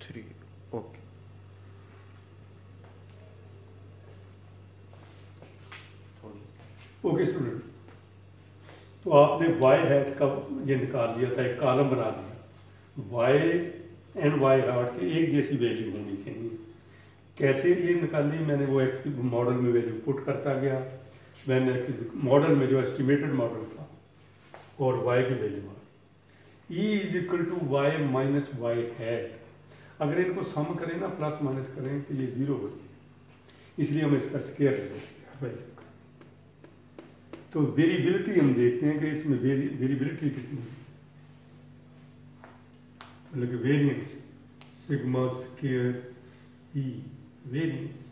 3। Okay. Okay student, तो आपने Y hat का ये निकाल दिया था, एक कॉलम बना दिया। वाई एंड वाई हैट की एक जैसी वैल्यू होनी चाहिए। कैसे ये निकाली? मैंने वो एक्स मॉडल में वैल्यू पुट करता गया। मैंने मॉडल में जो एस्टिमेटेड मॉडल था और वाई की value e is equal to y minus y hat. अगर इनको सम करें ना, प्लस माइनस करें, तो ये जीरो हो जाए, इसलिए हम इसका स्केयर ले लेते हैं। तो वेरिएबिलिटी हम देखते हैं कि इसमें वेरिएबिलिटी कितनी है, मतलब कि variance sigma square e variance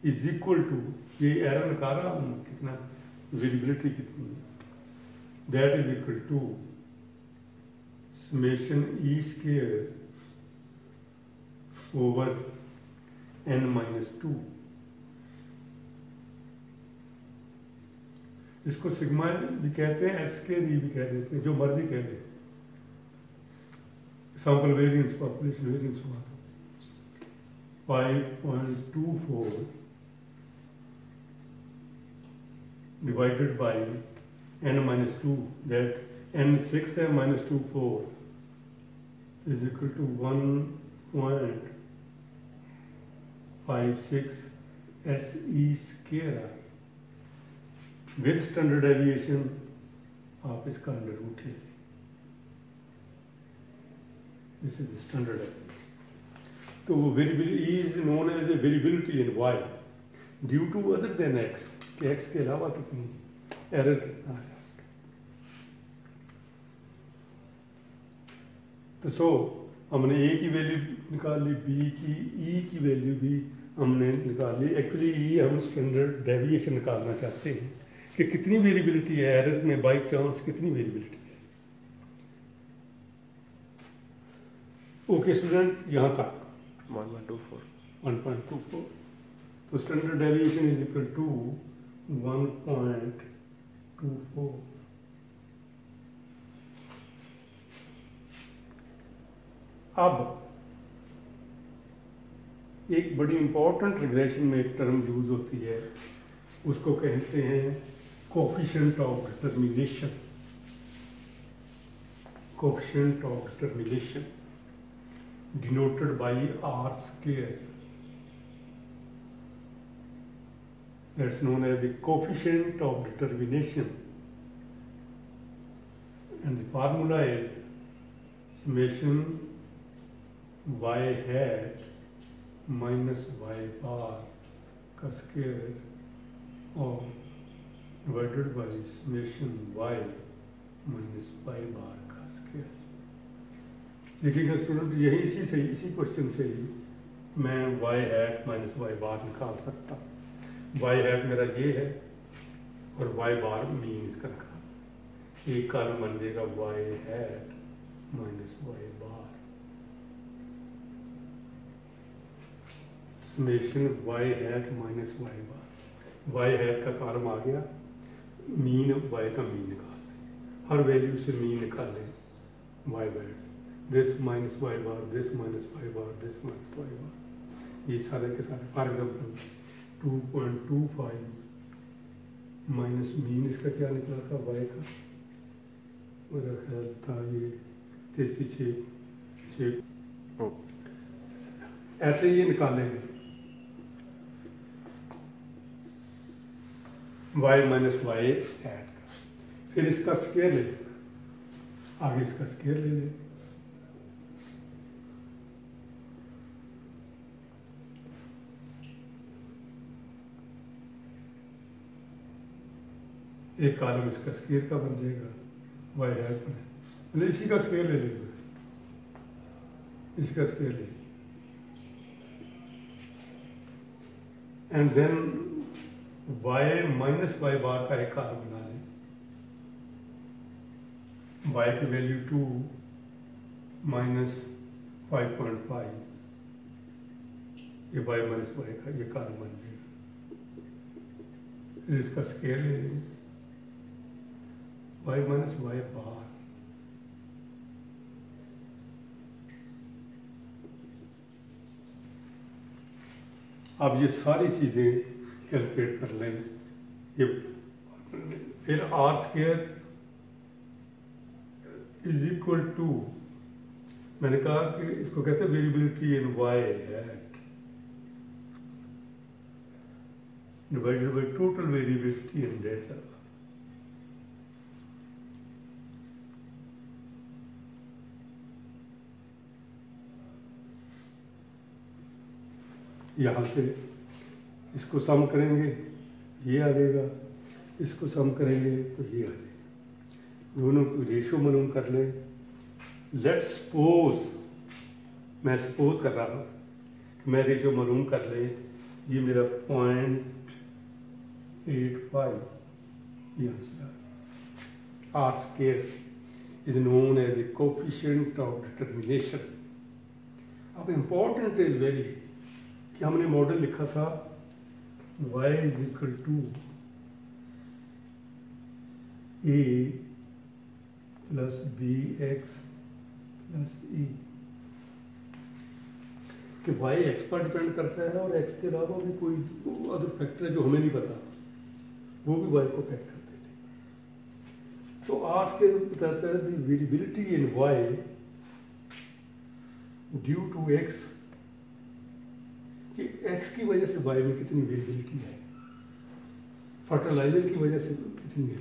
is equal to, ये एरर निकाल रहा हूँ कितना, वेरिएबिलिटी कितनी है, that is equal to summation e square over n minus 2। इसको सिग्मा भी कहते हैं, एस के भी कह देते हैं, जो मर्जी कह दे। सैंपल वेरिएंस, पॉपुलेशन वेरिएंस हुआ था 5.24 divided by n minus 2, that n 6 है, minus 2 4 is equal to 1.56 SE square with standard deviation. आप इसका अंडर रूट ले, दिस इज स्टैंडर्ड डेविएशन। तो वो variability is known as a variability in y due to other than x, कि x के अलावा कितनी एरर कितना है। तो सो हमने ए की वैल्यू निकाल ली, बी की, ई की वैल्यू भी हमने निकाल ली। एक्चुअली ई हम स्टैंडर्ड डेविएशन निकालना चाहते हैं कि कितनी वेरिएबिलिटी है एरर में, बाई चांस कितनी वेरिएबिलिटी है। ओके स्टूडेंट, यहाँ तक 1.24। तो standard deviation is equal to 1.24। अब एक बड़ी इंपॉर्टेंट रिग्रेशन में एक टर्म यूज होती है, उसको कहते हैं coefficient of determination. Coefficient of determination denoted by R square, that's known as the coefficient of determination, and the formula is summation y hat minus Y bar का square और divided by summation y minus Y bar का square. देखिएगा student, यही इसी question से ही मैं y hat minus Y बार निकाल सकता। y हैट मेरा ये है और y बार मीन इसका निकाल, एक कॉलम बन जाएगा y hat minus Y bar summation Y hat minus Y bar. Y hat का कॉलम आ गया, मीन वाई का मीन निकाल लें, हर वैल्यू से मीन निकाल लें वाई बैट्स, this minus Y bar, this minus Y bar, this minus Y bar, ये सारे के सारे। फॉर एग्जाम्पल 2.25 माइनस मीन इसका क्या निकला था वाई का, मेरा ख्याल था ये 63.6। ऐसे ये निकालेंगे y माइनस वाई हैट, फिर इसका स्क्वायर ले लेना, आगे इसका स्क्वायर ले लें, एक कॉलम इसका स्क्वायर का बन जाएगा y हैट में, मतलब इसी का स्क्वायर ले लेंगे, इसका स्क्वायर ले, and then y minus Y bar का एक कॉलम बना लें, y की वैल्यू 2 माइनस 5.5, ये y माइनस वाई का ये कॉलम बन जाएगा, फिर इसका स्केल ले लें y माइनस वाई बार, अब ये सारी चीज़ें कैलकुलेट कर लें। ये फिर R square is equal to, मैंने कहा कि इसको कहते हैं variability in y hat divided by total variability in data. यहाँ से इसको सम करेंगे ये आ जाएगा, इसको सम करेंगे तो ये आ जाएगा। दोनों को रेशो मालूम कर लें। लेट्स सपोज, मैं सपोज कर रहा हूँ कि मैं रेशो मालूम कर लें, ये मेरा 0.85 यहाँ से R square is known as a coefficient of determination. अब इम्पोर्टेंट इज वेरी कि हमने मॉडल लिखा था y is equal to a plus B X plus E, कि y x पर डिपेंड करता है और x के अलावा भी कोई अदर फैक्टर है जो हमें नहीं पता, वो भी y को अफेक्ट करते थे। तो आज के बताता है the variability in y due to x, कि x की वजह से y में कितनी वेरिएबिलिटी है, फर्टिलाइजर की वजह से कितनी है,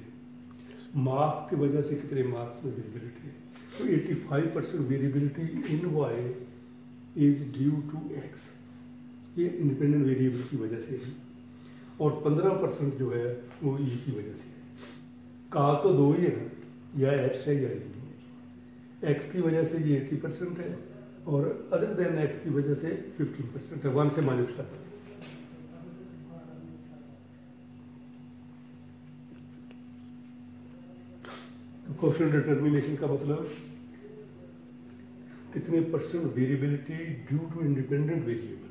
मार्क की वजह से कितने मार्क्स में वेरिएबिलिटी है। तो 85% variability in y is due to x, ये इंडिपेंडेंट वेरिएबल की वजह से है, और 15% जो है वो e की वजह से है। काल तो दो ही है ना, या x है या e है। x की वजह से ये 80% है और अदर देन x की वजह से 15% है, 1 से माइनस कर। कोएफिशिएंट डिटर्मिनेशन का मतलब कितने percent variability due to independent variable,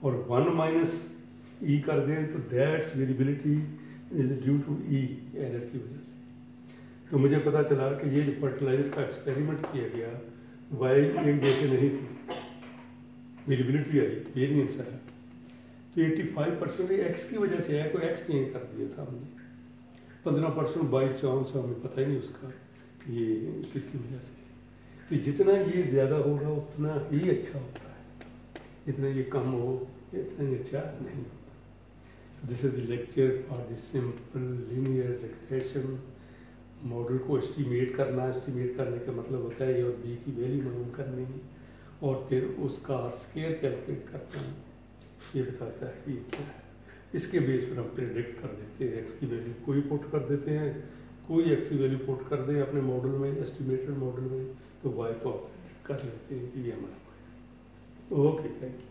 और 1 माइनस ई कर दें तो that's variability is due to e error की वजह से। तो मुझे पता चला कि ये जो फर्टिलाइजर का एक्सपेरिमेंट किया गया वाई एक जैसे नहीं थी, वेरिएबिलिटी आई, वेरिएंस आया, तो 85% एक्स की वजह से आया, कोई एक्स चेंज कर दिया था हमने। 15% बाई चांस हमें पता ही नहीं उसका कि ये किसकी वजह से। तो जितना ये ज़्यादा होगा उतना ही अच्छा होता है, जितना ये कम हो इतना ही अच्छा नहीं होता। This is the lecture for the simple linear regression. Model को एस्टिमेट करना, एस्टिमेट करने का मतलब होता है ए और बी की वैल्यू मालूम करनी और फिर उसका स्केयर कैलकुलेट करना, ये बताता है कि क्या है। इसके बेस पर हम प्रेडिक्ट कर देते हैं, एक्स की वैल्यू कोई पुट कर देते हैं, कोई एक्स की वैल्यू पुट कर दें अपने मॉडल में, एस्टिमेटेड मॉडल में, तो वाई को कर लेते हैं कि ये हमारा। Okay, thank you.